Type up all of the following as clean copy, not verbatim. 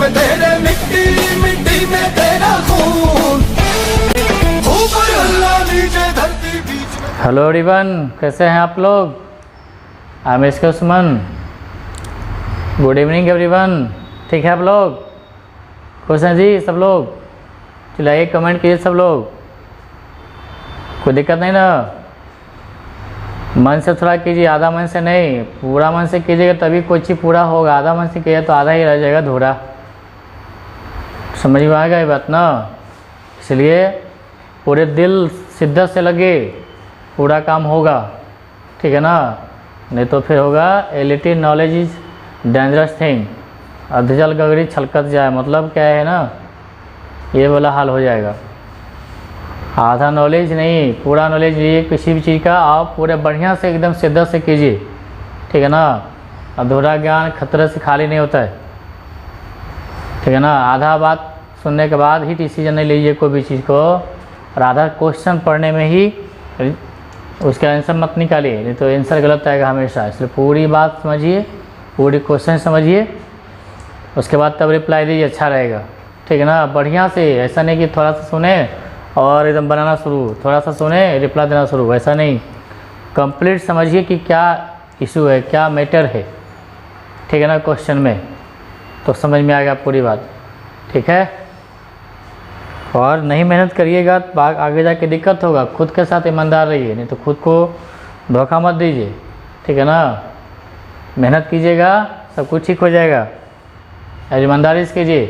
में तेरे, मिट्टी मिट्टी में तेरा खून, ऊपर अल्लाह नीचे धरती बीच में। हेलो एवरीवन, कैसे हैं आप लोग? आई एम एस के उस्मान। Good evening everyone. ठीक है आप लोग? खुश हैं जी सब लोग? चलिए कमेंट कीजिए सब लोग। कोई दिक्कत नहीं ना? मन से थोड़ा कीजिए, आधा मन से नहीं, पूरा मन से कीजिएगा तभी कोई चीज़ पूरा होगा। आधा मन से कीजिए तो आधा ही रह जाएगा अधूरा। समझ में आएगा ये बात ना? इसलिए पूरे दिल शिद्दत से लगे, पूरा काम होगा। ठीक है ना? नहीं तो फिर होगा a little knowledge is dangerous thing. अधजल गगरी छलकत जाए, मतलब क्या है ना, ये वाला हाल हो जाएगा। आधा नॉलेज नहीं, पूरा नॉलेज लीजिए किसी भी चीज़ का। आप पूरे बढ़िया से एकदम शिद्दत से कीजिए। ठीक है ना? अधूरा ज्ञान खतरे से खाली नहीं होता है। ठीक है ना? आधा बात सुनने के बाद ही डिसीजन नहीं लीजिए कोई भी चीज़ को, और आधा क्वेश्चन पढ़ने में ही उसका आंसर मत निकालिए, नहीं तो आंसर गलत आएगा हमेशा। इसलिए पूरी बात समझिए, पूरी क्वेश्चन समझिए, उसके बाद तब रिप्लाई दीजिए, अच्छा रहेगा। ठीक है ना? बढ़िया से, ऐसा नहीं कि थोड़ा सा सुने और एकदम बनाना शुरू, थोड़ा सा सुने रिप्लाई देना शुरू, ऐसा नहीं। कंप्लीट समझिए कि क्या इशू है, क्या मैटर है। ठीक है ना? क्वेश्चन में तो समझ में आएगा पूरी बात। ठीक है? और नहीं मेहनत करिएगा तो आगे जाके दिक्कत होगा। खुद के साथ ईमानदार रहिए, नहीं तो खुद को धोखा मत दीजिए। ठीक है ना? मेहनत कीजिएगा, सब कुछ ठीक हो जाएगा। और ईमानदारी से कीजिए।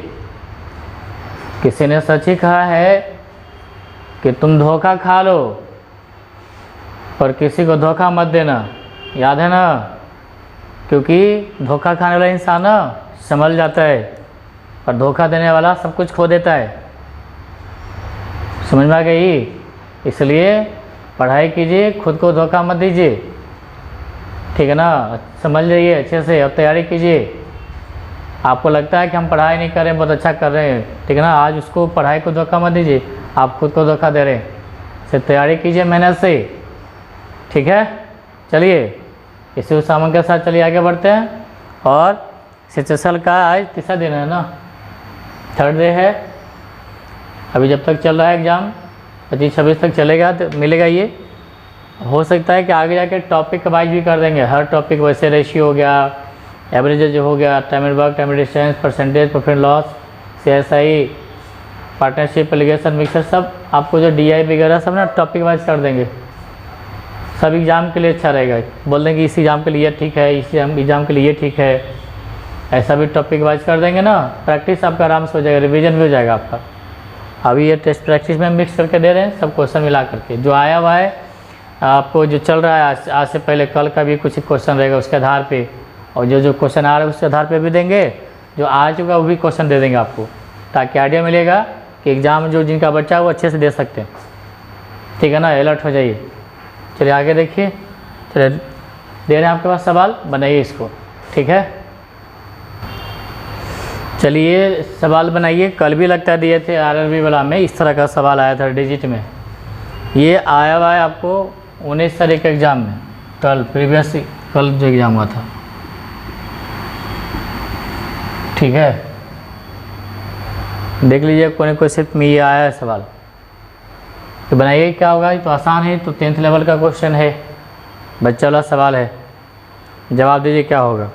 किसी ने सच ही कहा है कि तुम धोखा खा लो पर किसी को धोखा मत देना। याद है ना? क्योंकि धोखा खाने वाला इंसान ना संभल जाता है, और धोखा देने वाला सब कुछ खो देता है। समझ में आ गई? इसलिए पढ़ाई कीजिए, खुद को धोखा मत दीजिए। ठीक है ना? समझ जाइए अच्छे से और तैयारी कीजिए। आपको लगता है कि हम पढ़ाई नहीं कर रहे हैं, बहुत अच्छा कर रहे हैं, ठीक है ना, आज उसको पढ़ाई को धोखा मत दीजिए, आप खुद को धोखा दे रहे हैं। इससे तैयारी कीजिए मेहनत से। ठीक है? चलिए इसी सामान के साथ चलिए आगे बढ़ते हैं। और सिचुएशन का आज तीसरा दिन है ना, थर्ड डे है। अभी जब तक चल रहा है एग्ज़ाम 25-26 तक चलेगा तो मिलेगा। ये हो सकता है कि आगे जाके टॉपिक वाइज भी कर देंगे। हर टॉपिक वैसे रेशियो हो गया, एवरेज जो हो गया, time and work, time and distance, percentage, profit loss, CSI, partnership, alligation, mixture, सब आपको जो DI वगैरह सब ना टॉपिक वाइज कर देंगे। सब एग्ज़ाम के लिए अच्छा रहेगा। बोल देंगे इस एग्ज़ाम के लिए ठीक है, इस एग्ज़ाम के लिए ठीक है, ऐसा भी टॉपिक वाइज कर देंगे ना। प्रैक्टिस आपका आराम से हो जाएगा, रिवीजन भी हो जाएगा आपका। अभी ये टेस्ट प्रैक्टिस में मिक्स करके दे रहे हैं, सब क्वेश्चन मिला करके। जो आया हुआ है आपको, जो चल रहा है आज से पहले, कल का भी कुछ क्वेश्चन रहेगा उसके आधार पे, और जो क्वेश्चन आ रहा है उसके आधार पे भी देंगे। जो आ चुका वो भी क्वेश्चन दे देंगे आपको, ताकि आइडिया मिलेगा कि एग्ज़ाम जो जिनका बच्चा है वो अच्छे से दे सकते हैं। ठीक है ना? अलर्ट हो जाइए। चलिए आगे देखिए। चलिए दे रहे हैं आपके पास सवाल, बनाइए इसको। ठीक है? चलिए सवाल बनाइए। कल भी लगता है दिए थे RRB वाला में, इस तरह का सवाल आया था डिजिट में। ये आया हुआ है आपको 19 तारीख के एग्ज़ाम में, कल प्रीवियस कल जो एग्ज़ाम हुआ था। ठीक है? देख लीजिए कोई ना कोई सिर्फ में ये आया है सवाल, तो बनाइए। क्या होगा? ये तो आसान है, तो 10th लेवल का क्वेश्चन है, बच्चा वाला सवाल है। जवाब दीजिए क्या होगा।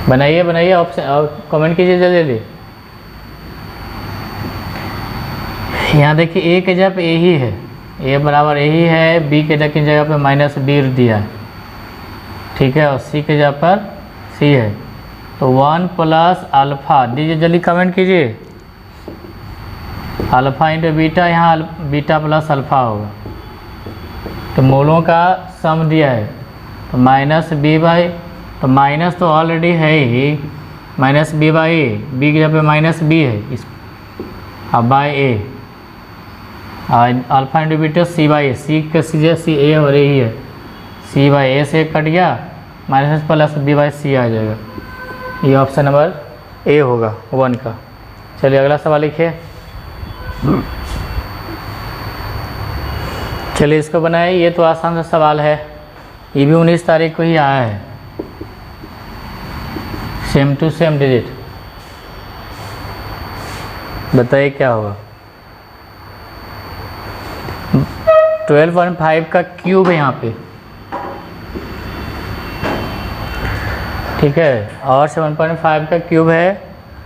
बनाइए बनाइए, ऑप्शन और कमेंट कीजिए जल्दी जल्दी। यहाँ देखिए A के जगह पे A ही है, A बराबर A ही है, B के जगह पे -B दिया है। ठीक है? और C के जगह पर C है, तो 1 + अल्फ़ा दीजिए, जल्दी कमेंट कीजिए। अल्फ़ा इंटू बीटा, यहाँ बीटा प्लस अल्फ़ा होगा। तो मोलों का सम दिया है, तो -B/, तो माइनस तो ऑलरेडी है ही, -B/A, B की जगह पे -B है इस, अब /A, alpha into beta C/A, C का C A और A ही है, C/A से कट गया, -+B/C आ जाएगा। ये ऑप्शन नंबर A होगा 1 का। चलिए अगला सवाल लिखिए। चलिए इसको बनाए। ये तो आसान सा सवाल है, ये भी 19 तारीख को ही आया है। सेम टू सेम डिजिट, बताइए क्या होगा। 12.5 का क्यूब है यहाँ पे, ठीक है, और 7.5 का क्यूब है,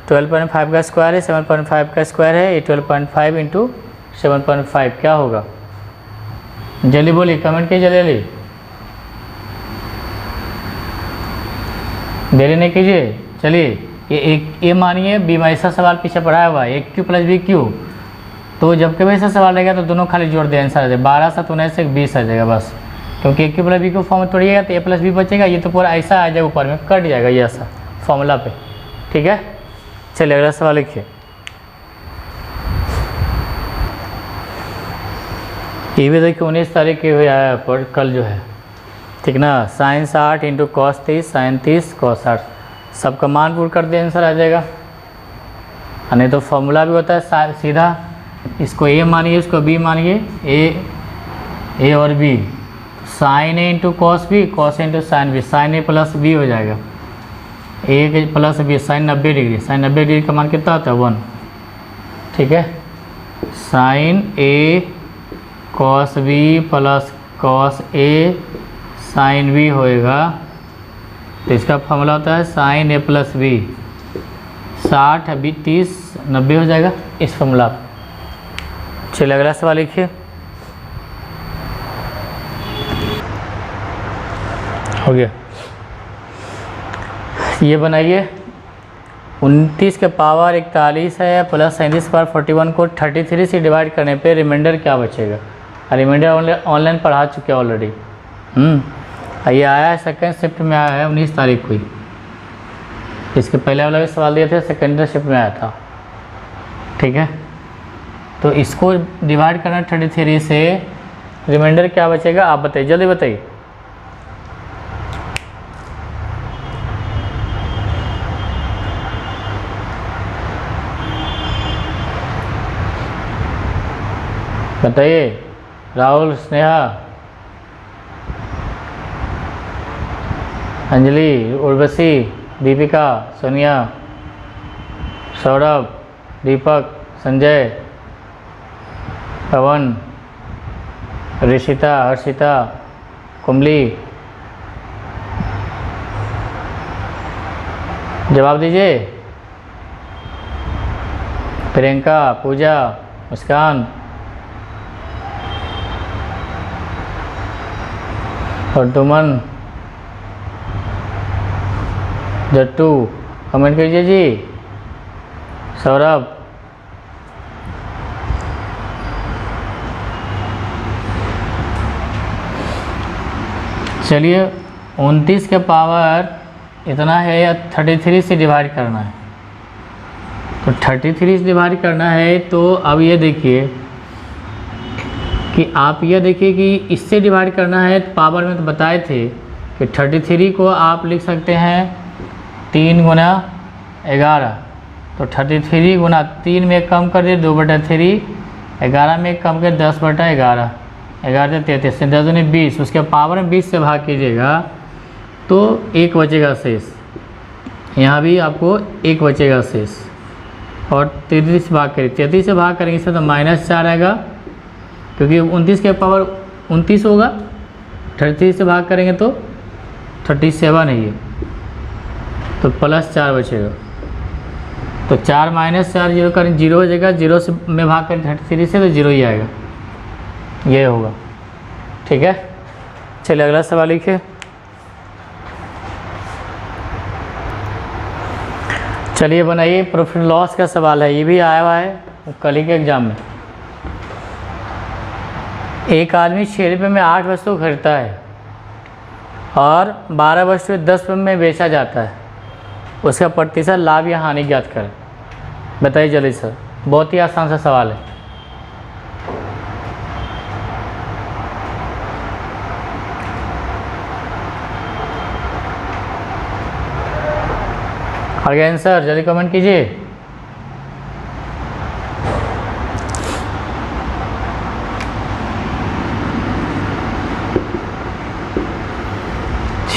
12.5 का स्क्वायर है, 7.5 का स्क्वायर है, ये 12.5 इंटू 7.5 क्या होगा। जल्दी बोलिए, कमेंट कीजिए जल्दी, देरी नहीं कीजिए। चलिए ये मानिए बी में ऐसा सवाल पीछे पढ़ाया हुआ है, ए क्यू प्लस बी क्यू, तो जब कभी ऐसा सवाल रहेगा तो दोनों खाली जोड़ दें, आंसर आ जाएगा 12 7 19 से 20 आ जाएगा बस, क्योंकि ए क्यू प्लस बी को फॉर्म में तोड़िएगा तो ए प्लस बी बचेगा, ये तो पूरा ऐसा आ जाएगा ऊपर में कट जाएगा ये ऐसा फॉर्मूला पे, ठीक है। चलिए अगला सवाल लिखिए। ये भी देखिए 19 तारीख के हुए आया पर कल जो है, ठीक ना, sine 60 into cos 30 sine 30 cos 60, सबका मान पुट कर दे आंसर आ जाएगा। नहीं तो फॉर्मूला भी होता है सीधा, इसको ए मानिए इसको बी मानिए, ए और B, sine A into cos B, cos A into sine B, sine A plus B हो जाएगा, ए के plus B, sine 90 degree, sine 90 degree का मान कितना होता है 1, ठीक है। Sine A cos B plus cos A sine B होएगा, तो इसका फॉर्मूला होता है साइन ए प्लस बी, 60 अभी 30 90 हो जाएगा इस फॉर्मूला पर। चलिए अगला सवाल लिखिए। हो गया, ये बनाइए 29 के पावर 41 है प्लस 37 पावर 41 को 33 से डिवाइड करने पे रिमाइंडर क्या बचेगा। रिमाइंडर ऑनलाइन पढ़ा चुके हैं ऑलरेडी, ये आया है सेकेंड शिफ्ट में आया है 19 तारीख को ही, इसके पहले वाला भी सवाल दिए थे सेकेंड शिफ्ट में आया था, ठीक है। तो इसको डिवाइड करना 33 से, रिमाइंडर क्या बचेगा आप बताइए, जल्दी बताइए। बताइए राहुल, स्नेहा, अंजलि, उर्वशी, दीपिका, सोनिया, सौरभ, दीपक, संजय, पवन, ऋषिता, हर्षिता, कुमली, जवाब दीजिए। प्रियंका, पूजा, मुस्कान और तुमन, जट्टू, कमेंट कीजिए जी। सौरभ, चलिए 29 के पावर इतना है या 33 से डिवाइड करना है, तो 33 से डिवाइड करना है, तो अब ये देखिए कि आप ये देखिए कि इससे डिवाइड करना है, पावर में तो बताए थे कि 33 को आप लिख सकते हैं 3 गुना 11, तो 33 गुना 3 में कम कर दिए 2/3, 11 में कम कर 10/11, 11 33 से 10 ने 20, उसके पावर में 20 से भाग कीजिएगा तो 1 बचेगा शेष, यहाँ भी आपको 1 बचेगा शेष, और 33 से भाग करिए, 33 से भाग करेंगे इससे तो -4 आएगा, क्योंकि 29 के पावर 29 होगा, 33 से भाग करेंगे तो 37 है ये, तो +4 बचेगा, तो 4 - 4 0 करें 0 हो जाएगा, 0 से में भाग करें 33 से तो 0 ही आएगा, ये होगा, ठीक है। चलिए अगला सवाल लिखिए। चलिए बनाइए, प्रॉफिट लॉस का सवाल है, ये भी आया हुआ है कल ही के एग्जाम में। एक आदमी 6 रुपये में 8 वस्तु खरीदता है और 12 वस्तु 10 रुपये में बेचा जाता है, उसका प्रतिशत लाभ या हानि ज्ञात करें। बताइए जल्दी सर, बहुत ही आसान सा सवाल है। आगे आंसर जल्दी कमेंट कीजिए।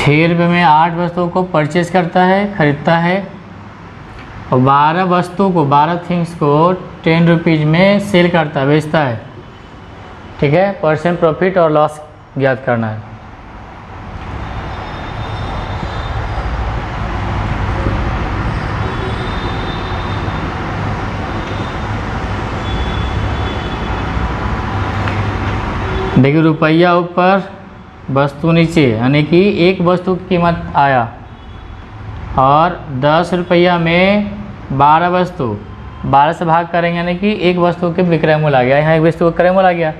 6 रुपये में 8 वस्तुओं को परचेज करता है, खरीदता है, और 12 वस्तुओं को 12 थिंग्स को 10 रुपीज़ में सेल करता है, बेचता है। ठीक है, परसेंट प्रॉफिट और लॉस ज्ञात करना है। देखिए, रुपया ऊपर वस्तु नीचे, यानी कि एक वस्तु की कीमत आया और 10 रुपया में 12 वस्तु, 12 से भाग करेंगे यानी कि एक वस्तु के विक्रय मूल्य आ गया। यहाँ एक वस्तु का क्रय मूल्य आ गया,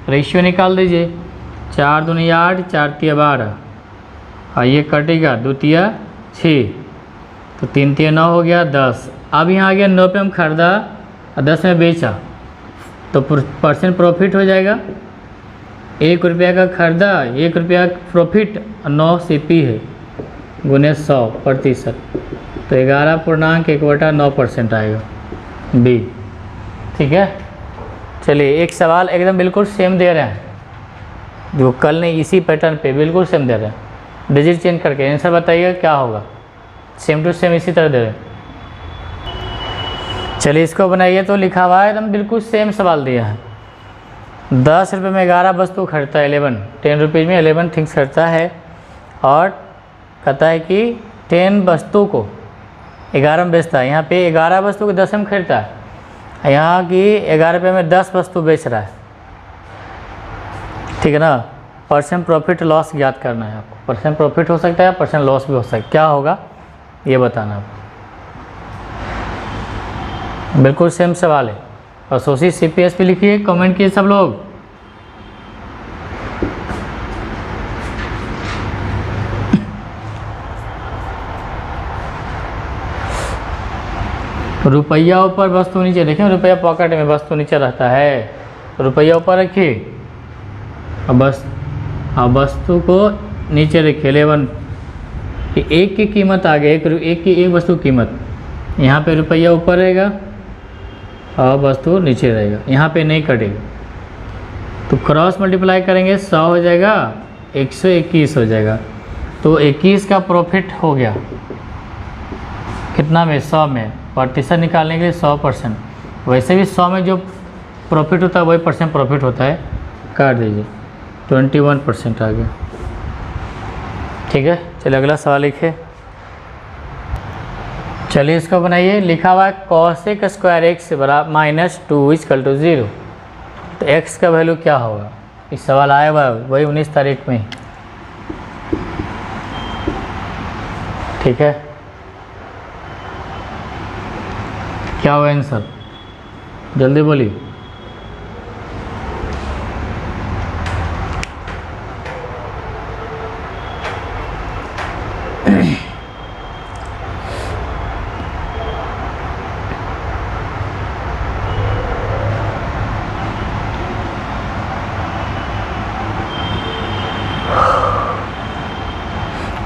रेशियो निकाल दीजिए। 4 दूनी 8, 4 तिया 12, और ये कटेगा 2 तिया 6, तो 3 तिया 9 हो गया 10। अब यहाँ आ गया 9 पे हम खरीदा और 10 में बेचा, तो परसेंट प्रॉफिट हो जाएगा। 1 रुपया का खरीदा, 1 रुपया प्रॉफिट, 9 CP है, गुने 100%, तो 11.1/9% आएगा B। ठीक है, चलिए एक सवाल एकदम बिल्कुल सेम दे रहे हैं, जो कल ने इसी पैटर्न पे बिल्कुल सेम दे रहे हैं, डिजिट चेंज करके आंसर बताइएगा क्या होगा। सेम टू सेम इसी तरह दे रहे हैं। चलिए इसको बनाइए, तो लिखा हुआ है एकदम बिल्कुल सेम सवाल दिया है। 10 रुपये में 11 वस्तु खरीदता है, 10 रुपीज़ में 11 थिंग्स खरीदता है, और कहता है कि 10 वस्तु को 11 में बेचता है। यहाँ पे 11 वस्तु को 10 में खरीदता है, यहाँ की 11 रुपये में 10 वस्तु बेच रहा है। ठीक है ना, परसेंट प्रॉफिट लॉस ज्ञात करना है आपको। परसेंट प्रॉफिट हो सकता है, परसेंट लॉस भी हो सकता है, क्या होगा ये बताना आपको। बिल्कुल सेम सवाल है, और सोची CPS पे लिखिए, कमेंट किए सब लोग। रुपया ऊपर वस्तु नीचे, देखें रुपया पॉकेट में, वस्तु नीचे रहता है, रुपया ऊपर रखिए और बस वस्तु को नीचे रखिए। 11 एक की कीमत आ गई, एक वस्तु की कीमत, यहाँ पे रुपया ऊपर रहेगा और वस्तु नीचे रहेगा, यहाँ पे नहीं कटेगा, तो क्रॉस मल्टीप्लाई करेंगे 100 हो जाएगा, 121 हो जाएगा, तो 21 का प्रॉफिट हो गया। कितना में? 100 में। प्रतिशत निकालने के लिए 100%, वैसे भी 100 में जो प्रॉफिट होता है वही परसेंट प्रॉफिट होता है, काट दीजिए, 21% आ गया। ठीक है, चलिए अगला सवाल लिखिए। चलिए इसको बनाइए। लिखा हुआ है कॉसेक स्क्वायर x बराबर -2 = 0, तो x का वैल्यू क्या होगा? इस सवाल आया हुआ वही 19 तारीख में। ठीक है, क्या होगा आंसर? जल्दी बोलिए।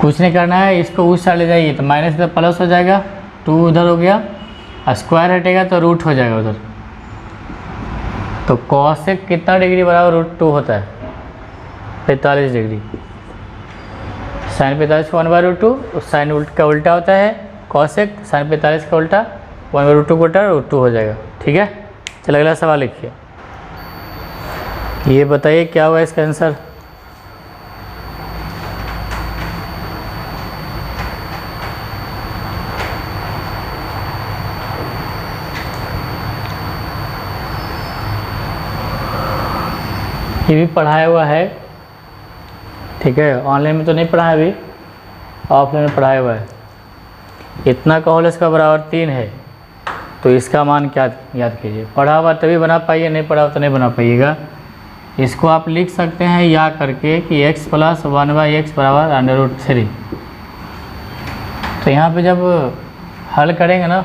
कुछ नहीं करना है, इसको उस साइड ले जाइए तो माइनस का प्लस हो जाएगा, 2 उधर हो गया, स्क्वायर हटेगा तो रूट हो जाएगा उधर। तो कॉसेक कितना डिग्री बराबर √2 होता है? 45 डिग्री। साइन 45 का 1/√2, साइन का उल्टा होता है कॉसेक, साइन 45 का उल्टा 1/√2 को उल्टा √2 हो जाएगा। ठीक है, चलो अगला सवाल लिखिए। ये बताइए क्या हुआ इसका आंसर? ये भी पढ़ाया हुआ है। ठीक है, ऑनलाइन में तो नहीं पढ़ा है, अभी ऑफलाइन में पढ़ाया हुआ है। इतना का होल इसका बराबर 3 है, तो इसका मान क्या याद कीजिए। पढ़ा हुआ तभी बना पाइए, नहीं पढ़ा हुआ तो नहीं बना पाइएगा। इसको आप लिख सकते हैं या करके कि x + 1/x = √3। तो यहाँ पे जब हल करेंगे ना,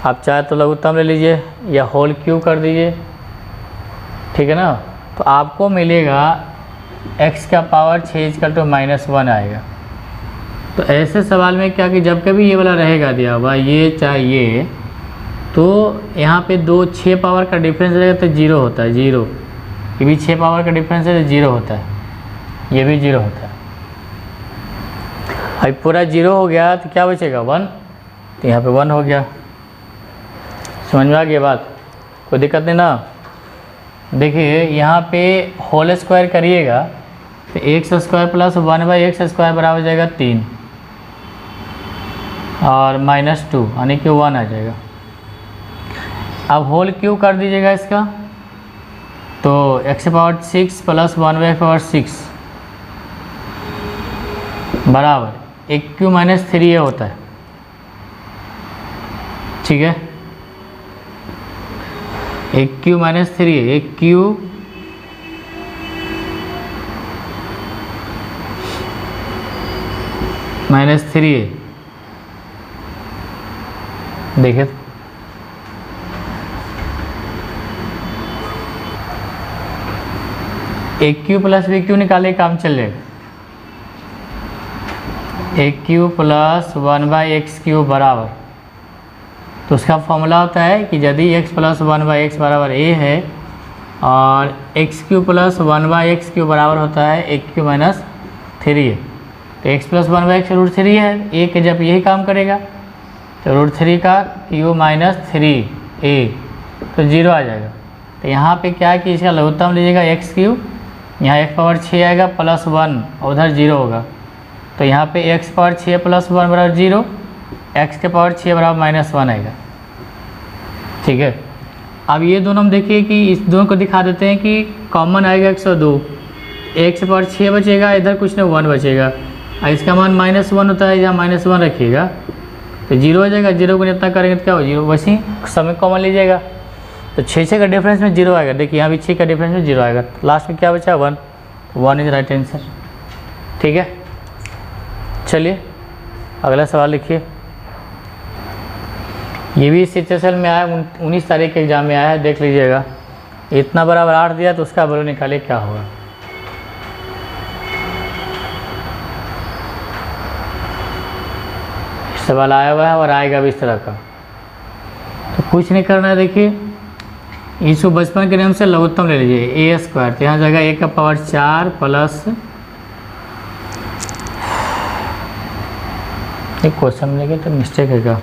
आप चाहे तो लघुत्तम ले लीजिए या होल क्यू कर दीजिए। ठीक है ना, तो आपको मिलेगा x का पावर 6 = -1 आएगा। तो ऐसे सवाल में क्या कि जब कभी ये वाला रहेगा दिया हुआ, ये चाहे ये, तो यहाँ पे 6 पावर का डिफरेंस रहेगा तो 0 होता है, 0। ये भी 6 पावर का डिफरेंस है तो 0 होता है, ये भी 0 होता है। अब पूरा 0 हो गया तो क्या बचेगा 1, तो यहाँ पे 1 हो गया। समझ में आ गया बात, कोई दिक्कत नहीं ना। देखिए यहाँ पे होल स्क्वायर करिएगा तो x square plus 1/x square बराबर हो जाएगा 3 और -2 यानी कि 1 आ जाएगा। अब होल क्यूब कर दीजिएगा इसका, तो x⁻6 प्लस 1/6 बराबर 1 - 3 होता है। ठीक है, 1 - 3 1 क्यूब -3 देखिए एक क्यू प्लस बी क्यू निकाले काम चल जाएगा। 1 क्यू प्लस 1/x³ बराबर, तो उसका फॉर्मूला होता है कि यदि x प्लस 1/x बराबर a है और x³ प्लस 1/x³ बराबर होता है 1 - 3 है, तो x प्लस 1/x √3 है, a के जब यही काम करेगा तो √3 का क्यू -3a तो 0 आ जाएगा। तो यहाँ पे क्या है कि इसका लघुत्तम लीजिएगा x³, यहाँ x⁻6 आएगा प्लस 1 और उधर 0 होगा, तो यहाँ पे x⁻6 प्लस 1 बराबर 0, x⁻6 बराबर -1 आएगा। ठीक है, अब ये दोनों हम देखिए कि इस दोनों को दिखा देते हैं कि कॉमन आएगा 102, x⁻6 बचेगा, इधर कुछ नहीं 1 बचेगा, और इसका मान -1 होता है, यहाँ -1 रखिएगा तो 0 हो जाएगा। 0 को जितना करेंगे तो क्या हो 0, वैसे समय कॉमन लीजिएगा तो 6 का डिफरेंस में 0 आएगा। देखिए यहाँ भी 6 का डिफरेंस में 0 आएगा, लास्ट में क्या बचा 1, 1 इज राइट आंसर। ठीक है, चलिए अगला सवाल लिखिए। ये भी सिचुएशन में आया, 19 तारीख के एग्जाम में आया है, देख लीजिएगा। इतना बराबर 8 दिया तो उसका वैल्यू निकालिए क्या होगा। सवाल आया हुआ है और आएगा भी इस तरह का, तो कुछ नहीं करना है। देखिए इसको बचपन के नियम से लघुत्तम ले लीजिए a², तो यहाँ जाएगा a⁻4 प्लस, एक क्वेश्चन में लगे तो मिस्टेक है क्या,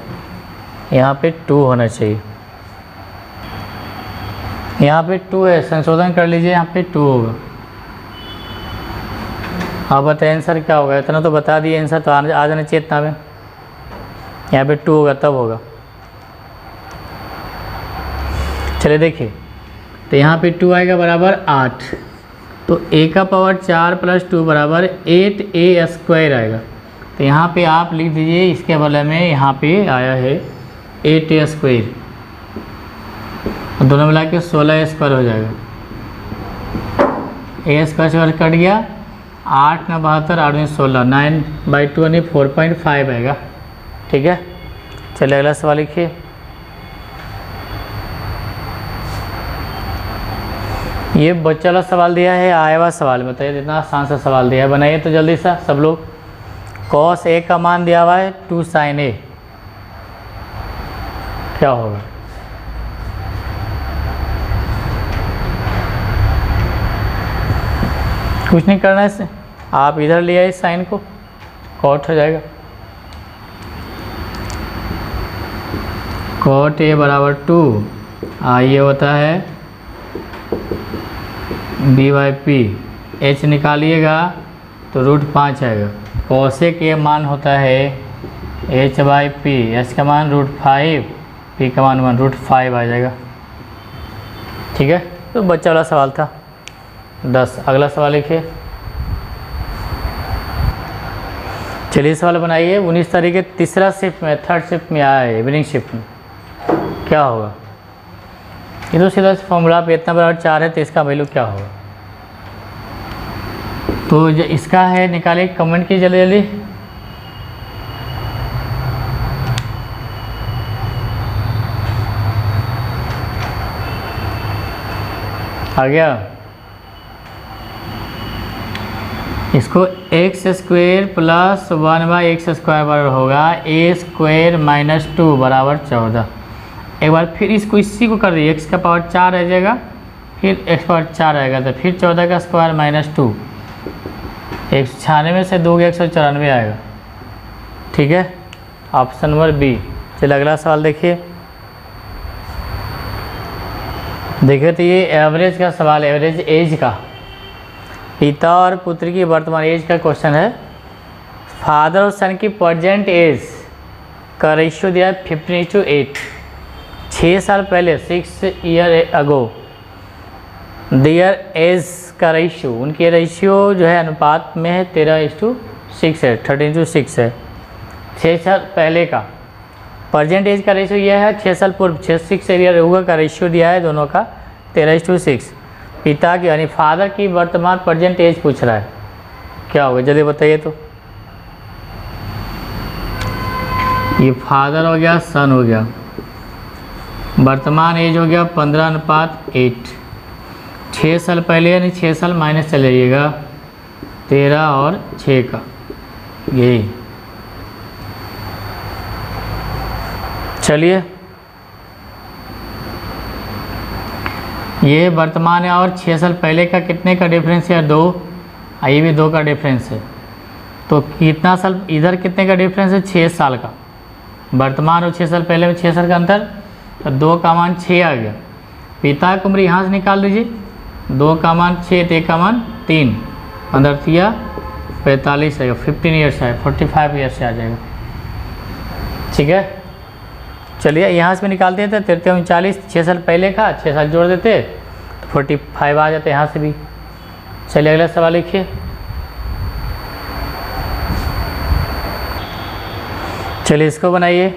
यहाँ पे 2 होना चाहिए, यहाँ पे 2 है, संशोधन कर लीजिए, यहाँ पे 2 होगा। आप बताइए आंसर क्या होगा, इतना तो बता दिए आंसर तो आ जाना चाहिए इतना में, यहाँ पे 2 होगा तब होगा। चलिए देखिए, तो यहाँ पे 2 आएगा बराबर 8, तो a⁻4 प्लस 2 बराबर 8a² आएगा। तो यहाँ पे आप लिख दीजिए, इसके बदले में यहाँ पे आया है 8a², दोनों मिला के 16a² हो जाएगा। a² से कट गया, 8 × 72 8 × 16, 9/2 यानी 4.5 आएगा। ठीक है, चलिए अगला सवाल लिखिए। ये बच्चा वाला सवाल दिया है, आया हुआ सवाल बताइए, इतना आसान सा सवाल दिया है, बनाइए तो जल्दी सा सब लोग। cos a का मान दिया हुआ है 2 sin a, क्या होगा। कुछ नहीं करना है इससे, आप इधर ले आइए साइन को, cot हो जाएगा। cot a बराबर 2, ये होता है b/p, h निकालिएगा तो √5 आएगा। cos a के मान होता है h/p, h का मान √5, p का मान 1/5 आ जाएगा। ठीक है, तो बच्चा वाला सवाल था 10। अगला सवाल लिखिए। चलिए सवाल बनाइए। 19 तारीख के तीसरा शिफ्ट में, थर्ड शिफ्ट में आया है, इवनिंग शिफ्ट में, क्या होगा। ये तो सीधा फॉर्मूला पे इतना बराबर 4 है तो इसका वैल्यू क्या होगा। तो जो इसका है निकालिए, कमेंट कीजिए जल्दी जल्दी। आ गया। इसको x² प्लस 1/x² बराबर होगा a² - 2 बराबर 14। एक बार फिर इसको इसी को कर दिए, x का पावर 4 आ जाएगा, फिर x पावर 4 आएगा, तो फिर 14 का स्क्वायर -2, 196 से 2 194 आएगा। ठीक है, ऑप्शन नंबर बी। चलिए अगला सवाल देखिए। देखिए तो ये एवरेज का सवाल, एवरेज एज का, पिता और पुत्र की वर्तमान एज का क्वेश्चन है। फादर और सन की प्रेजेंट एज का रेशियो दिया है 15:8। 6 साल पहले 6 ईयर अगो देयर एज का रेशियो, उनके रेशियो जो है अनुपात में है 13:6 है, 13:6 है। 6 साल पहले का प्रेजेंट एज का रेशियो यह है 6 साल पूर्व, 6 ईयर अगो का रेशियो दिया है दोनों का 13:6। पिता की यानी फादर की वर्तमान प्रेजेंट एज पूछ रहा है, क्या होगा जल्दी बताइए। तो ये फादर हो गया, सन हो गया, वर्तमान एज हो गया 15:8। 6 साल पहले यानी 6 साल माइनस चले जाइएगा 13 और 6 का, यही। चलिए ये वर्तमान है और 6 साल पहले का कितने का डिफरेंस है? 2। ये भी 2 का डिफरेंस है। तो कितना साल इधर कितने का डिफरेंस है? 6 साल का। वर्तमान और 6 साल पहले में 6 साल का अंतर, तो 2 का मान 6 आ गया। पिता की उम्र यहाँ से निकाल लीजिए, 2 का मान 6, 1 का मान 3, 15 45 आएगा, 15 ईयर्स है, 45 ईयर्स से आ जाएगा। ठीक है, चलिए यहाँ से निकालते हैं तो 33 39, 6 साल पहले का 6 साल जोड़ देते तो 45 आ जाते यहाँ से भी। चलिए अगला सवाल लिखिए। चलिए इसको बनाइए,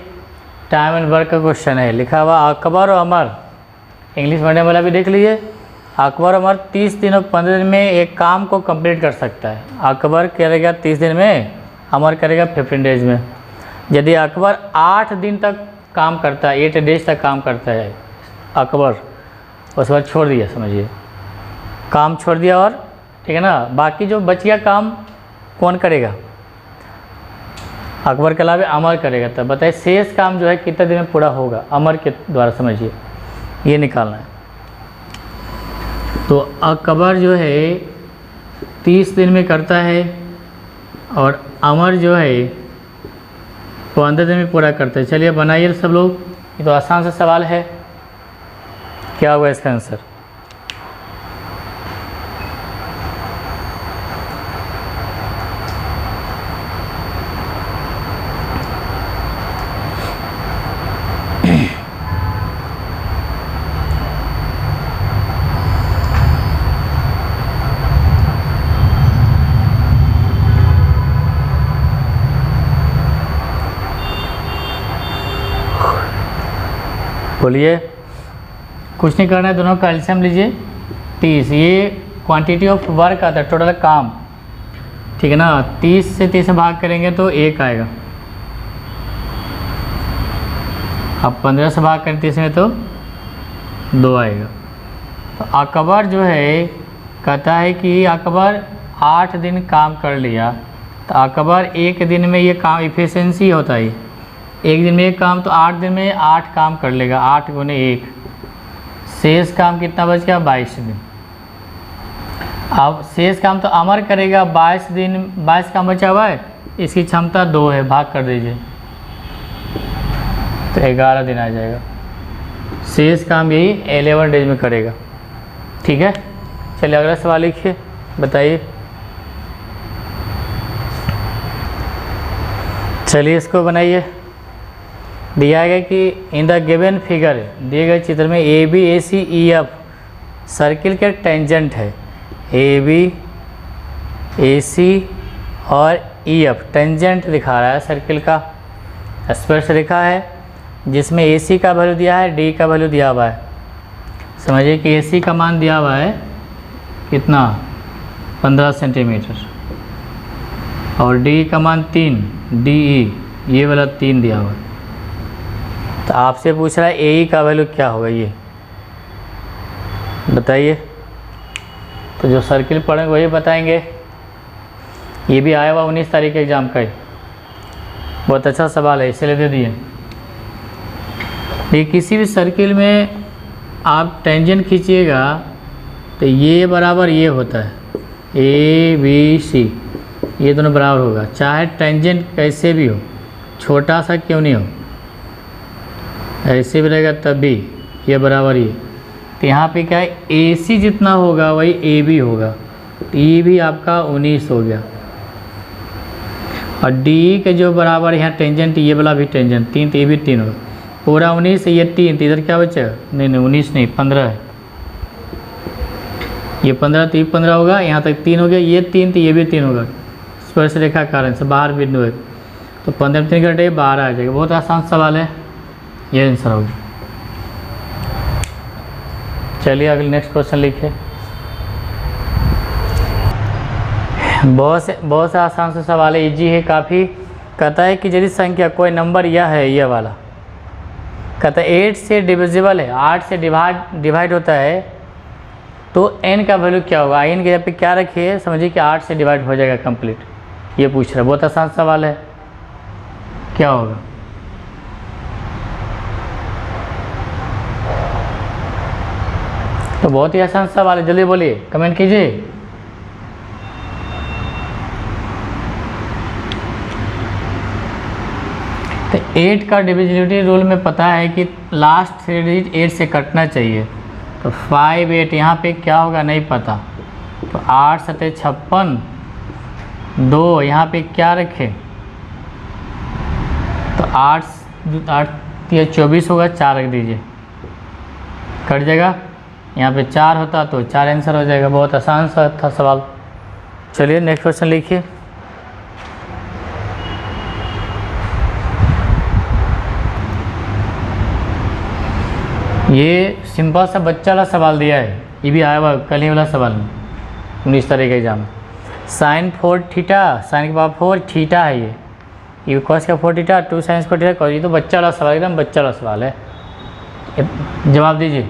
टाइम एंड वर्क का क्वेश्चन है। लिखा हुआ अकबर और अमर, इंग्लिश मीडियम वाला भी देख लीजिए। अकबर और अमर 30 दिन और 15 दिन में एक काम को कंप्लीट कर सकता है। अकबर करेगा 30 दिन में, अमर करेगा 15 डेज में। यदि अकबर 8 दिन तक काम करता है, 8 डेज तक काम करता है अकबर, उसके बाद छोड़ दिया, समझिए काम छोड़ दिया, और ठीक है ना, बाकी जो बच गया काम कौन करेगा? अकबर के अलावा अमर करेगा। तब बताइए शेष काम जो है कितने दिन में पूरा होगा अमर के द्वारा, समझिए ये निकालना है। तो अकबर जो है 30 दिन में करता है और अमर जो है 15 दिन में पूरा करते हैं। चलिए बनाइए सब लोग, ये तो आसान सा सवाल है। क्या होगा इसका आंसर? बोलिए। कुछ नहीं करना है, दोनों का एलसीएम लीजिए 30। ये क्वांटिटी ऑफ वर्क आता है, टोटल काम, ठीक है ना। 30 से 30 भाग करेंगे तो 1 आएगा। अब 15 से भाग करें 30 में तो 2 आएगा। तो अकबर जो है कहता है कि अकबर 8 दिन काम कर लिया, तो अकबर 1 दिन में ये काम इफिशिएंसी होता है, 1 दिन में एक काम, तो 8 दिन में 8 काम कर लेगा, 8 × 1। शेष काम कितना बच गया? 22 दिन। अब शेष काम तो अमर करेगा, 22 दिन, 22 काम बचा हुआ है, इसकी क्षमता 2 है, भाग कर दीजिए तो 11 दिन आ जाएगा। शेष काम यही 11 डेज में करेगा। ठीक है, चलिए अगला सवाल लिखिए, बताइए। चलिए इसको बनाइए। दिया गया कि इन द गिवन फिगर, दिए गए चित्र में A B A C E F circle के टेंजेंट है। ए बी ए सी और ई एफ टेंजेंट दिखा रहा है सर्किल का, स्पर्श लिखा है, जिसमें ए सी का वैल्यू दिया है, डी का वैल्यू दिया हुआ है। समझिए कि ए सी का मान दिया हुआ है कितना? 15 सेंटीमीटर, और डी का मान 3, डी ई ये वाला 3 दिया हुआ है। तो आपसे पूछ रहा है ए ई का वैल्यू क्या होगा, ये बताइए। तो जो सर्किल पढ़ेंगे वही बताएंगे। ये भी आया हुआ 19 तारीख के एग्ज़ाम का ही, बहुत अच्छा सवाल है, इसलिए दे दिए। ये किसी भी सर्किल में आप टेंजेंट खींचिएगा तो ये बराबर ये होता है, ए बी सी, ये दोनों बराबर होगा, चाहे टेंजेंट कैसे भी हो, छोटा सा क्यों नहीं हो, ऐसे भी रहेगा तब भी ये बराबर ही। तो यहाँ पे क्या है, AC जितना होगा वही AB होगा, तो ये भी आपका 19 हो गया। और DE के जो बराबर यहाँ टेंजेंट, ये वाला भी टेंजेंट 3, तो ये भी 3 होगा, पूरा 19, ये 3, तो इधर क्या बचा, नहीं 19 नहीं 15 है, ये 15 तो ये 15 होगा, यहाँ तक 3 हो गया, ये 3 तो ये भी 3 होगा, स्पर्श रेखा कारण से बाहर बिंदु है, तो 15 में 3 घटे 12 आ जाएगा। बहुत आसान सवाल है, ये आंसर होगा। चलिए अगले नेक्स्ट क्वेश्चन लिखिए। बहुत से आसान से सवाल है, इजी है काफ़ी। कहता है कि यदि संख्या कोई नंबर यह है, ये वाला कहता है 8 से डिविजिबल है, 8 से डिवाइड होता है, तो n का वैल्यू क्या होगा। n के जगह पे क्या रखिए, समझिए कि 8 से डिवाइड हो जाएगा कंप्लीट, ये पूछ रहा है। बहुत आसान सवाल है, क्या होगा। तो बहुत ही आसान सवाल है, जल्दी बोलिए, कमेंट कीजिए। तो 8 का डिविजिबिलिटी रूल में पता है कि लास्ट 3 डिजिट 8 से कटना चाहिए, तो 5 8 यहाँ पे क्या होगा नहीं पता, तो 8 7 56, 2 यहाँ पे क्या रखें, तो 8 ये 24 होगा, 4 रख दीजिए, कट जाएगा। यहाँ पे 4 होता तो 4 आंसर हो जाएगा। बहुत आसान सा था सवाल। चलिए नेक्स्ट क्वेश्चन लिखिए। ये सिंपल सा बच्चा वाला सवाल दिया है, ये भी आया हुआ कल ही वाला सवाल में 19 तारीख के एग्जाम में। साइन 4 थीटा, साइन के पावर 4 थीटा है ये कॉस का 4 थीटा, 2 साइन स्क्वायर थीटा, ये तो बच्चा वाला सवाल, एकदम बच्चा वाला सवाल है। जवाब दीजिए।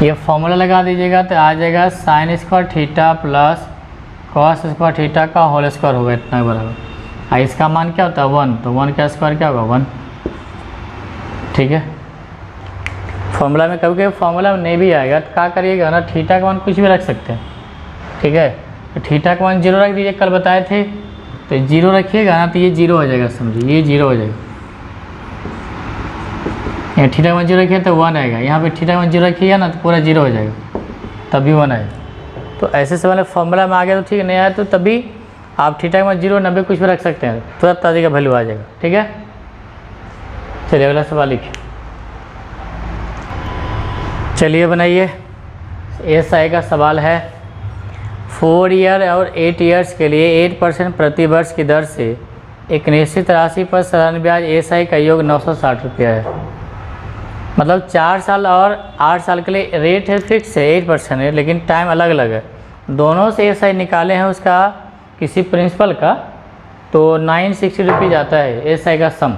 ये फॉर्मूला लगा दीजिएगा तो आ जाएगा sine square theta plus cos square theta का होल स्क्वायर होगा, इतना बराबर। इसका मान क्या होता है 1, तो 1 का स्क्वायर क्या होगा 1, ठीक है। फॉर्मूला में कभी कभी फॉर्मूला में नहीं भी आएगा तो क्या करिएगा ना, थीटा का मान कुछ भी रख सकते हैं, ठीक है। तो थीटा का मान 0 रख दीजिए, कल बताए थे, तो 0 रखिएगा ना तो ये 0 हो जाएगा, समझिए ये 0 हो जाएगा। यहाँ थीटा का मान 0 रखिए तो 1 आएगा, यहाँ पे थीटा का मान 0 रखिएगा ना तो पूरा 0 हो जाएगा, तभी 1 आएगा। तो ऐसे सवाल फॉर्मूला में आ गया तो ठीक है, नहीं आया तो तभी आप थीटा का मान 0 90 कुछ भी रख सकते हैं, तुरंत ताज़ी का वैल्यू आ जाएगा, ठीक है। चलिए अगला सवाल लिखिए। चलिए बनाइए। SI का सवाल है, 4 ईयर और 8 ईयर्स के लिए 8% प्रति वर्ष की दर से एक निश्चित राशि पर साधारण ब्याज SI का योग 960 रुपया है। मतलब 4 साल और 8 साल के लिए रेट है फिक्स है 8% है, लेकिन टाइम अलग अलग है। दोनों से SI निकाले हैं उसका किसी प्रिंसिपल का, तो 960 रुपीज़ आता है SI का सम।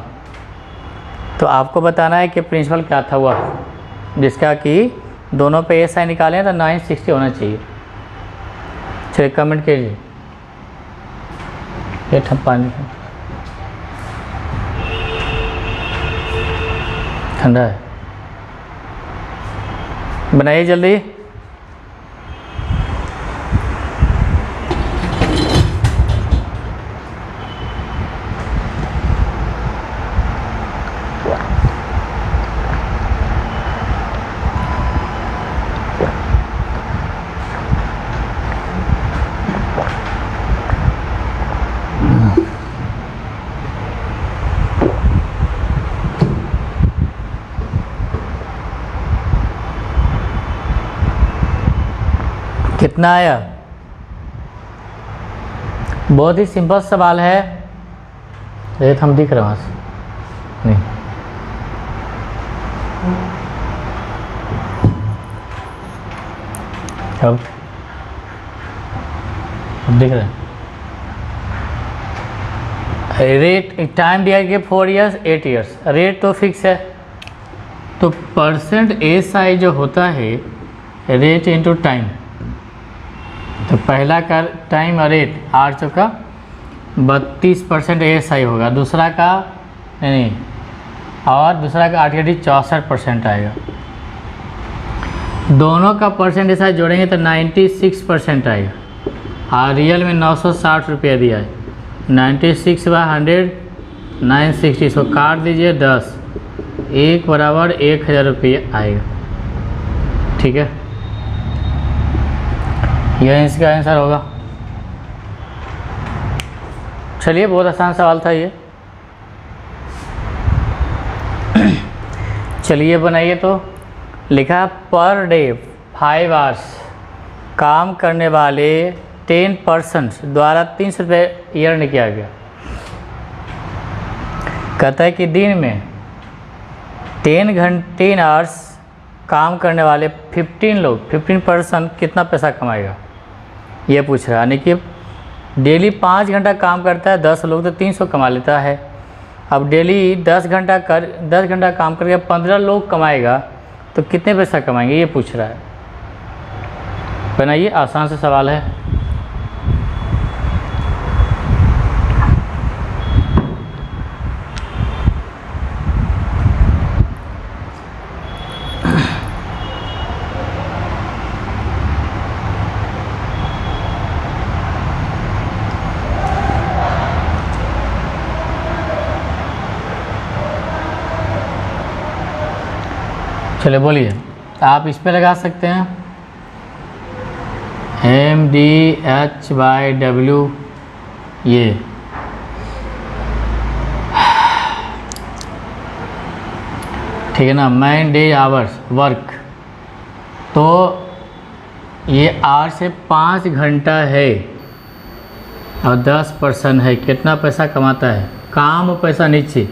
तो आपको बताना है कि प्रिंसिपल क्या था हुआ, जिसका कि दोनों पे SI निकाले हैं तो 960 होना चाहिए। चलिए कमेंट कीजिए। ये पानी ठंडा है, बनाइए जल्दी। कितना आया? बहुत ही सिंपल सवाल है। रेत हम दिख रहे हैं वहाँ से नहीं, अब दिख रहे हैं। रेट टाइम दिया गया 4 ईयर्स 8 ईयर्स, रेट तो फिक्स है, तो परसेंट SI जो होता है रेट इंटू टाइम, तो पहला का टाइम और रेट 8 चौका 32% SI होगा, दूसरा का नहीं, और दूसरा का 8 64% आएगा। दोनों का परसेंटेज साइज जोड़ेंगे तो 96% आएगा। और रियल में 960 रुपया दिया है। 96/100 960, इसको काट दीजिए 10, 1 बराबर 1000 रुपये आएगा। ठीक है, यह इसका आंसर होगा। चलिए, बहुत आसान सवाल था ये। चलिए बनाइए। तो लिखा पर डे 5 आवर्स काम करने वाले 10 पर्सन्स द्वारा 300 रुपये अर्न किया गया। कहता है कि दिन में 10 आवर्स काम करने वाले 15 पर्सन कितना पैसा कमाएगा, ये पूछ रहा है। यानी कि डेली 5 घंटा काम करता है 10 लोग तो 300 कमा लेता है। अब डेली 10 घंटा काम करके 15 लोग कमाएगा तो कितने पैसा कमाएंगे, ये पूछ रहा है। बनाइए, आसान सा सवाल है। चलिए बोलिए, आप इस पे लगा सकते हैं MDH/W, ये ठीक है ना। मैन डे आवर्स वर्क, तो ये 8 से 5 घंटा है और 10 पर्सन है, कितना पैसा कमाता है। काम और पैसा नीचे,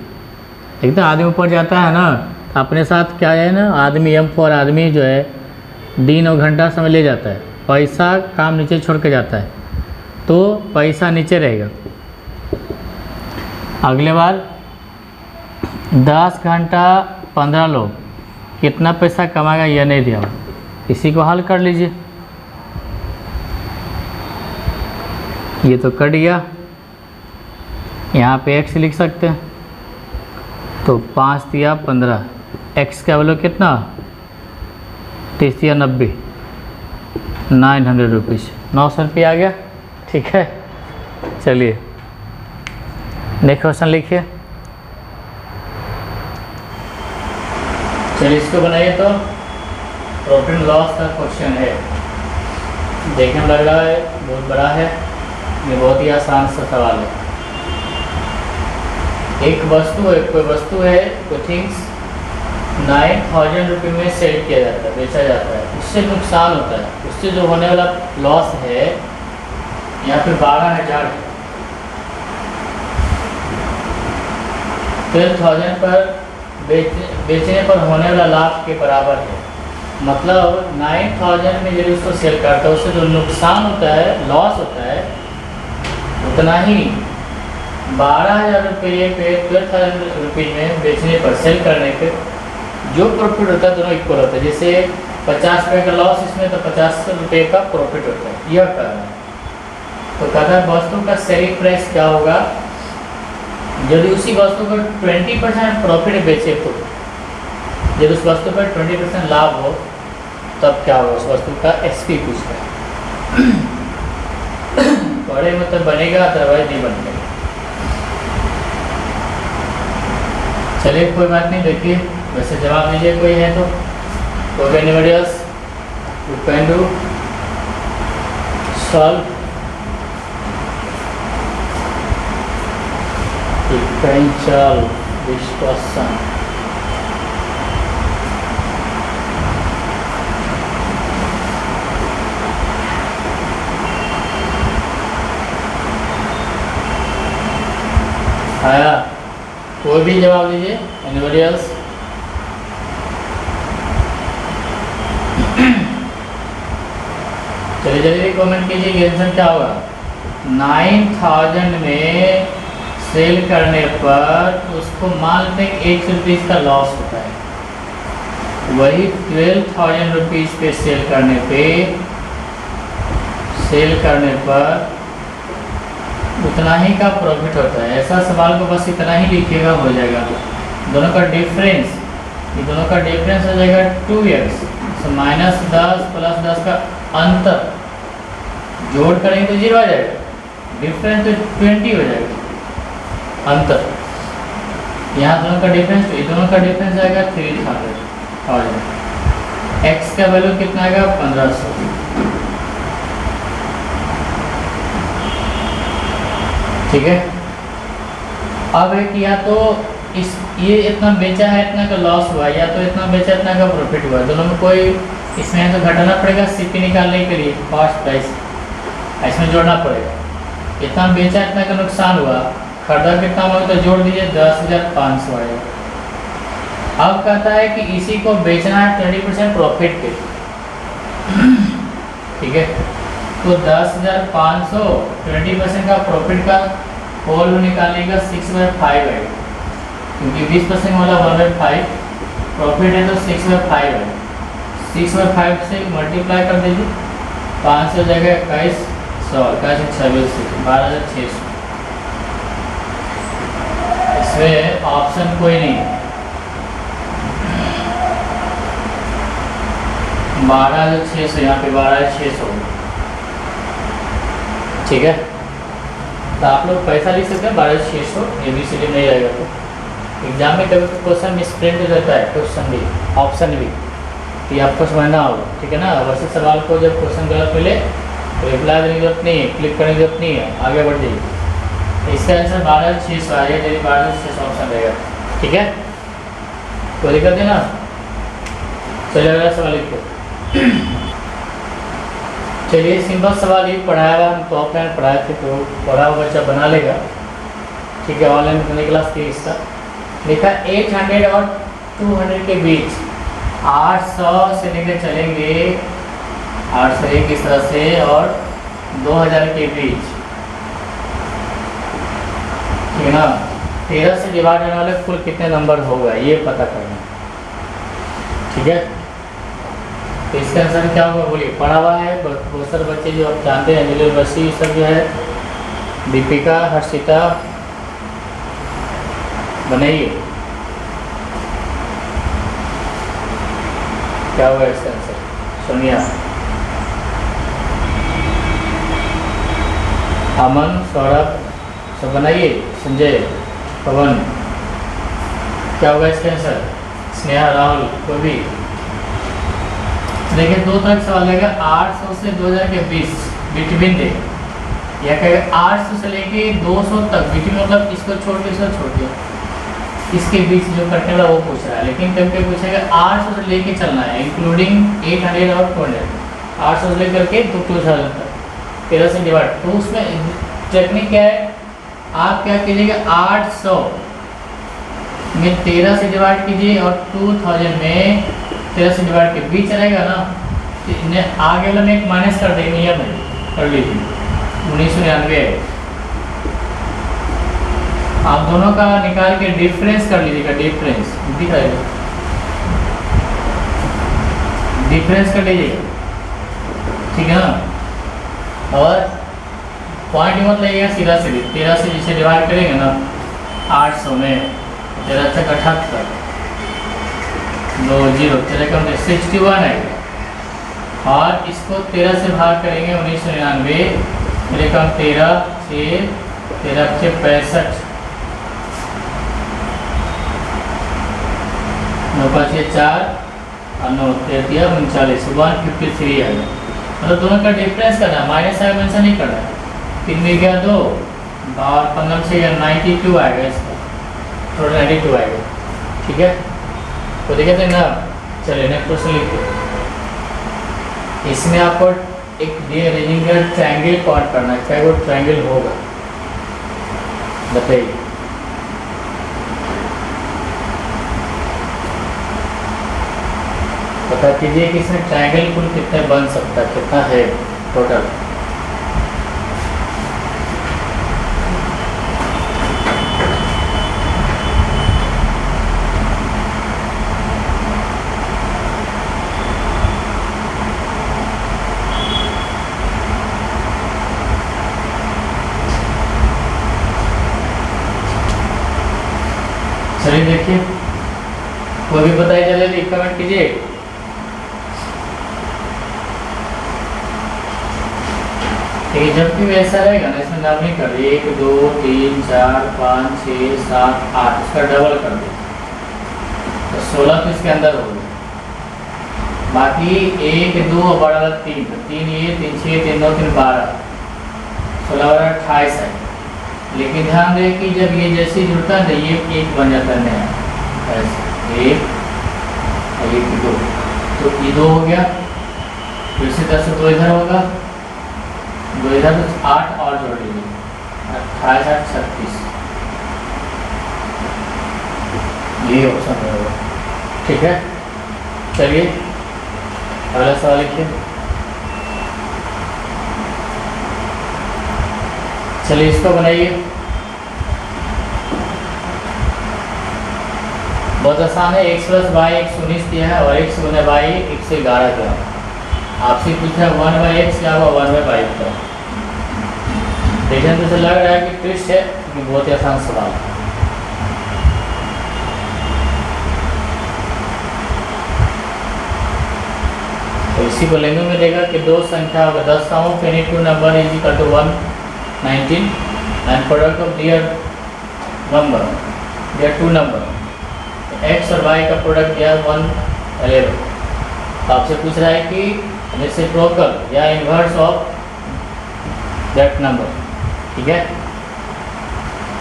एकदम आदमी ऊपर जाता है ना, अपने साथ क्या है ना, आदमी एम फॉर आदमी जो है दिन और घंटा समय ले जाता है, पैसा काम नीचे छोड़ के जाता है, तो पैसा नीचे रहेगा। अगले बार 10 घंटा 15 लोग कितना पैसा कमाएगा यह नहीं दिया, इसी को हल कर लीजिए। ये तो कट गया, यहाँ पे x लिख सकते हैं, तो 5 दिया 15, x का वैल्यू कितना, 30 दिया 90, 900 रुपीज़, 900 रुपये आ गया। ठीक है, चलिए नेक्स्ट क्वेश्चन लिखिए। चलिए इसको बनाइए। तो प्रॉफिट एंड लॉस का क्वेश्चन है, देखने में लग रहा है बहुत बड़ा है, ये बहुत ही आसान सा सवाल है। एक वस्तु है, कोई वस्तु है, कोई थिंग्स 9000 रुपये में सेल किया जाता है, बेचा जाता है, उससे नुकसान होता है, उससे जो होने वाला लॉस है यहाँ पे 12000 है। 12,000 पर बेचने पर होने वाला लाभ के बराबर है। मतलब 9000 में यदि उसको सेल करता है, उससे जो नुकसान होता है, लॉस होता है, उतना ही 12000 रुपये पे 12,000 रुपये में बेचने पर, सेल करने पे जो प्रॉफिट होता है दोनों इक्वल होता है। जैसे 50 रुपये का लॉस इसमें तो 50 रुपये का प्रॉफिट होता है, यह कह रहा है। तो कहता है वस्तु का सेलिंग प्राइस क्या होगा यदि उसी वस्तु पर 20% प्रॉफिट बेचे, तो यदि उस वस्तु पर 20% लाभ हो तब क्या होगा, उस वस्तु का SP पूछता है। बड़े मतलब बनेगा, अदरवाइज नहीं बनेगा। चलिए कोई बात नहीं, देखिए वैसे जवाब दीजिए, कोई है तो। कोई anybody else you can do solve, you can solve this question. आया, कोई भी जवाब दीजिए, एनीबॉडी एल्स। चलिए जल्दी कमेंट कीजिए कि आंसर क्या होगा। 9000 में सेल करने पर उसको मान लेते हैं 1 रुपीज़ का लॉस होता है, वही 12,000 रुपीज़ पे सेल करने पर उतना ही का प्रॉफिट होता है। ऐसा सवाल को बस इतना ही लिखिएगा, हो जाएगा। दोनों का डिफरेंस, ये दोनों का डिफरेंस हो जाएगा 2x, तो -10 + 10 का अंतर जोड़ करेंगे तो 0 आ जाएगा, डिफरेंस तो 20 हो जाएगा अंतर। यहाँ दोनों का डिफरेंस, तो दोनों का डिफरेंस आएगा 300 और x का वैल्यू कितना आएगा 1500। ठीक है। अब है कि या तो इस ये इतना बेचा है इतना का लॉस हुआ, या तो इतना बेचा इतना का प्रॉफिट हुआ, दोनों में कोई इसमें तो घटाना पड़ेगा सीपी निकालने के लिए कॉस्ट प्राइस, इसमें जोड़ना पड़ेगा। इतना बेचा इतना का नुकसान हुआ, खरीदा कितना हुआ तो जोड़ दीजिए 10,500 आएगा। अब कहता है कि इसी को बेचना है 20% प्रॉफिट पे। ठीक है, तो 10,500 20% का प्रॉफिट का होल निकालने का 6/5 आएगा, क्योंकि 20% वाला 1/5 प्रॉफिट है तो 6/5 है। 6/5 से मल्टीप्लाई कर दीजिए, 500 जगह 2100, 26 12,600। इसमें ऑप्शन कोई नहीं है, 12,600 यहाँ पे 12,600। ठीक है, तो आप लोग पैसा लिख सकते हैं 12,600, ABCD नहीं रहेगा तो एग्जाम में कभी क्वेश्चन मिसप्रिंट हो जाता है, क्वेश्चन भी ऑप्शन भी, तो ये आपको समझना होगा। ठीक है ना, वैसे सवाल को जब क्वेश्चन गलत मिले तो रिप्लाई देने की जरूरत नहीं है, क्लिक करने की जरूरत नहीं है, आगे बढ़ जाइए। तो इसका आंसर 12,600 आएगा, यदि 12,600 ऑप्शन रहेगा। ठीक है, कोई दिक्कत है ना। चलिए अगला सवाल लिखो। चलिए सिंपल सवाल ही पढ़ाया हुआ, हम तो ऑफलाइन पढ़ाए थे तो पढ़ा हुआ बच्चा बना लेगा। ठीक है, ऑनलाइन करने क्लास थी इसका। लिखा 800 और 200 के बीच 800 से लेकर चलेंगे 801 इस तरह से, और 2000 के बीच। ठीक है ना, 13 से डिवाइड होने वाले कुल कितने नंबर होगा ये पता करना। ठीक है, तो इसका आंसर क्या होगा बोलिए। पढ़ा हुआ है बहुत सारे बच्चे जो आप जानते हैं, नीलू बसी सब जो है, दीपिका, हर्षिता, बनाइए क्या होगा इसका आंसर। सोनिया, अमन, सौरभ सब बनाइए, संजय, पवन, क्या होगा इसका आंसर। स्नेहा, राहुल, कोई भी। देखिए दो तरह का सवाल आएगा, 800 से 2000 के बीच, बिटवीन दे, या कहेगा 800 से लेके 200 तक, बिटवीन मतलब इसको छोड़ के इसको छोड़ दिया, इसके बीच जो कटने वाला वो पूछ रहा है। लेकिन कभी कभी पूछेगा 800 से लेके चलना है, इंक्लूडिंग 800 और 200, 800 से लेकर के 2000 तक, 13 से डिवाइड। तो उसमें टेक्निक क्या है, आप क्या कीजिएगा 800 में 13 से डिवाइड कीजिए, और 2000 में 13 से डिवाइड के बीच रहेगा ना, तो इन्हें आगे वाला में एक माइनस कर देंगे, नियम है कर लीजिए 1999 है। आप दोनों का निकाल के डिफरेंस कर लीजिएगा, डिफरेंस दिखाएगा, डिफरेंस कर लीजिएगा। ठीक है ना, और पॉइंट मत लगेगा, सीधा सीधे 13 से जिसे डिवाइड करेंगे ना 800 में 13 तक 78, 20 13 कम 61 आएगा, और इसको 13 से भाग करेंगे 1999, 13 कम 13 से 13 से 65, 9 5 4 और 9 13 39, 153 आएगा। मतलब दोनों का डिफरेंस करना है, माइनस आएगा मेंशन नहीं करना है। 3 में गया 2 और 15 से 92 आएगा, इसका टोटल 92 आएगा। ठीक है, तो देखिए थे ना। चलिए नेक्स्ट क्वेश्चन लिखते। इसमें आपको एक दिए रेजिंगर ट्रायंगल कॉट करना है, क्या वो ट्रायंगल होगा बताइए। पता कीजिए कि इसमें ट्रायंगल कुल कितने बन सकता है, कितना है टोटल। चलिए देखिए, कोई भी बताइए, जल्दी कमेंट कीजिए। ठीक है, जब भी वैसा रहेगा ना इसमें नाम नहीं कर दे 1 2 3 4 5 6 7 8 इसका डबल कर दे तो 16 तो इसके अंदर हो गया। बाकी 1 2 बड़ा 3 3 ये 3 6 3 9 3 12 16 और 28 है। लेकिन ध्यान दें कि जब ये जैसे ही जुड़ता है ये एक बन जाता है नया ऐसे 1 2 तो ये 2 हो गया, फिर से 10 से 2 इधर होगा 2 इधर तो 8 और जोड़ लीजिए 28 8 36 ये ऑप्शन होगा। ठीक है, चलिए अगला सवाल लिखिए। चलिए इसको बनाइए, बहुत आसान है। x + y 119 दिया है और x × y 111 दिया। आपसे पूछा 1/x क्या हुआ 1/5 का। देखने तो लग रहा है कि ट्विस्ट है, लेकिन बहुत ही आसान सवाल है। तो इसी को लेने में देगा कि दो संख्या होगा 10 का हो any two number is equal to 119 and product of their number their two number x और y का प्रोडक्ट दिया 111। तो आपसे पूछ रहा है कि रेसिप्रोकल या इन्वर्स ऑफ दैट नंबर। ठीक है,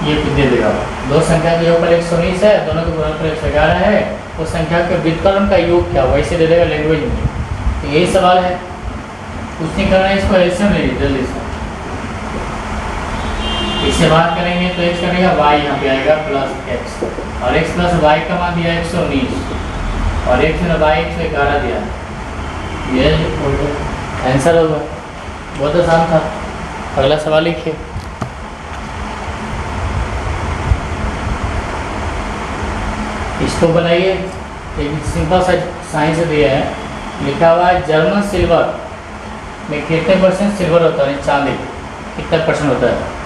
ये कुछ दे देगा। दो संख्या के योग पर 119 है, दोनों के गुणनफल 111 है, उस संख्या के व्युत्क्रम का योग क्या वैसे दे देगा लैंग्वेज में। तो यही सवाल है, कुछ नहीं करना है, इसको एलसीएम ले लीजिए जल्दी से। इससे बात करेंगे तो x करेगा y यहाँ पे आएगा +x और x + y का मान दिया 119 और x × y 111 दिया। ये आंसर होगा, बहुत आसान था। अगला सवाल लिखिए। इसको बनाइए, एक सिंपल सा साइंस दिया है, लिखा हुआ है जर्मन सिल्वर में कितने % सिल्वर होता है, चांदी कितना % होता है।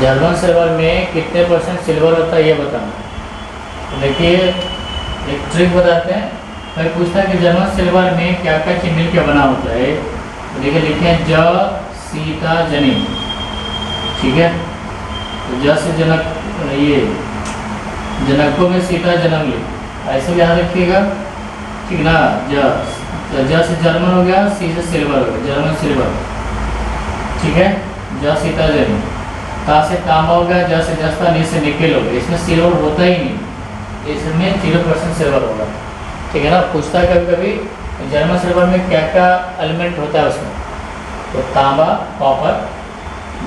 जर्मन सिल्वर में कितने % सिल्वर होता है ये बताना। देखिए एक ट्रिक बताते हैं, मैं पूछता है कि जर्मन सिल्वर में क्या क्या चीज मिल के बना होता है। तो देखिए लिखे हैं ज सीता जनी। ठीक है, तो ज से जनक, ये जनकों में सीता जन्म ली, ऐसे याद रखिएगा। ठीक ना, ज से जर्मन हो गया, सी से सिल्वर हो गया, जर्मन सिल्वर। ठीक है, ज सीता जनी, ता से तांबा हो गया, ज से जस्ता, नी से निकेल हो गया। इसमें सिल्वर होता ही नहीं, इसमें 0% सिल्वर होगा। ठीक है ना, पूछता है कभी कभी जर्मन सिल्वर में क्या क्या एलिमेंट होता है उसमें, तो तांबा, कॉपर,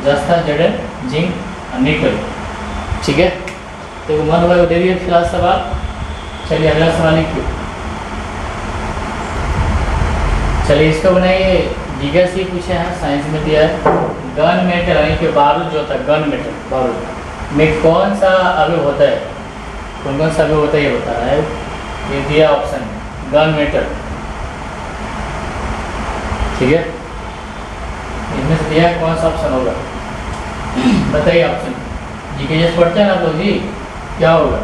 जस्ता, जड़न, जिंक, निकल। ठीक है, तो मन हुआ दे दिए फिलहाल सवाल। चलिए अगला सवाल लिखिए। चलिए इसको बनाइए, गीगा से पूछे हैं, साइंस में दिया है। गन मेटल यानी कि बारूद जो होता है, गन मेटल बारूद में कौन सा अवयव होता है, कौन कौन सा अवयव होता है ये बता रहा है। ये दिया ऑप्शन गन मेटल। ठीक है, इनमें से दिया कौन सा ऑप्शन होगा बताइए ऑप्शन। जी के जैसे पढ़ते हैं ना आप लोग, जी क्या होगा।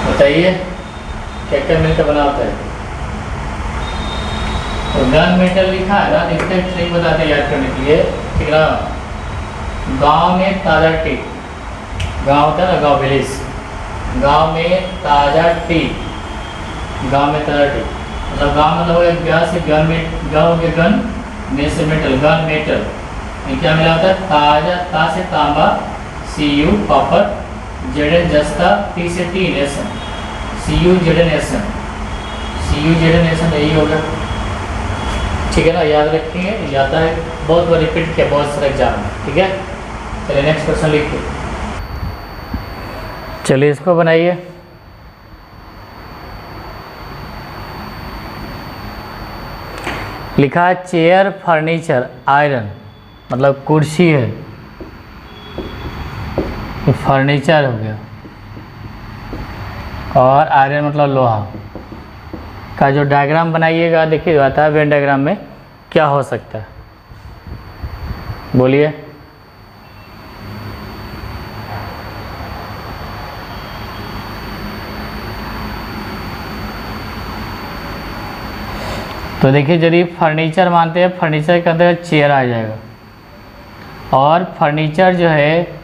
बताइए क्या क्या मिलकर बना होता है। तो गन मेटल लिखा है ना, इसका ट्रिक बताते हैं याद करने के लिए। ठीक ना, गांव में ताज़ा टी, गांव होता है ना, गांव विलेज, गांव में ताज़ा टी, गांव में ताज़ा टी मतलब गांव मतलब हो गया से गन में, गांव के गन में से मेटल, गन मेटल में क्या मिला होता है, ताज़ा, ता से तांबा, Cu कॉपर, जेडन जस्ता, टी से टी नेशन, Cu जेडन नेशन, Cu जेडन नेशन यही होगा। ठीक है ना, याद रखेंगे, जाता है बहुत बार रिपीट किया बहुत सारे एग्जाम में। ठीक है, चलिए नेक्स्ट क्वेश्चन लिखिए। चलिए इसको बनाइए। लिखा है चेयर फर्नीचर आयरन मतलब कुर्सी है, ये फर्नीचर हो गया, और आयरन मतलब लोहा का जो डायग्राम बनाइएगा, देखिए आता है वेन डायग्राम में क्या हो सकता है, बोलिए। तो देखिए यदि फर्नीचर मानते हैं, फर्नीचर के अंदर चेयर आ जाएगा, और फर्नीचर जो है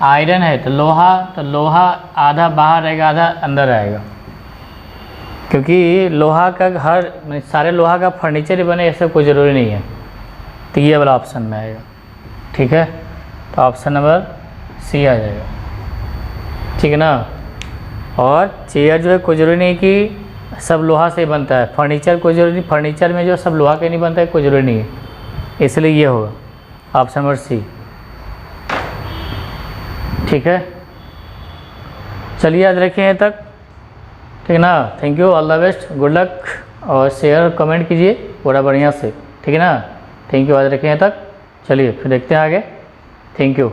आयरन है तो लोहा आधा बाहर रहेगा आधा अंदर रहेगा, क्योंकि लोहा का हर सारे लोहा का फर्नीचर ही बने ऐसा कोई ज़रूरी नहीं है। तो ये वाला ऑप्शन में आएगा, ठीक है। तो ऑप्शन नंबर सी आ जाएगा, ठीक है ना। और चेयर जो है कोई ज़रूरी नहीं कि सब लोहा से बनता है, फर्नीचर कोई ज़रूरी नहीं, फर्नीचर में जो सब लोहा के नहीं बनता है कोई ज़रूरी नहीं है, इसलिए ये होगा ऑप्शन नंबर सी, ठीक है। चलिए याद रखिए यहाँ तक, ठीक है ना। Thank you, all the best, good luck, और शेयर कमेंट कीजिए पूरा बढ़िया से, ठीक है ना। थैंक यू, याद रखिए यहाँ तक। चलिए फिर देखते हैं आगे, थैंक यू।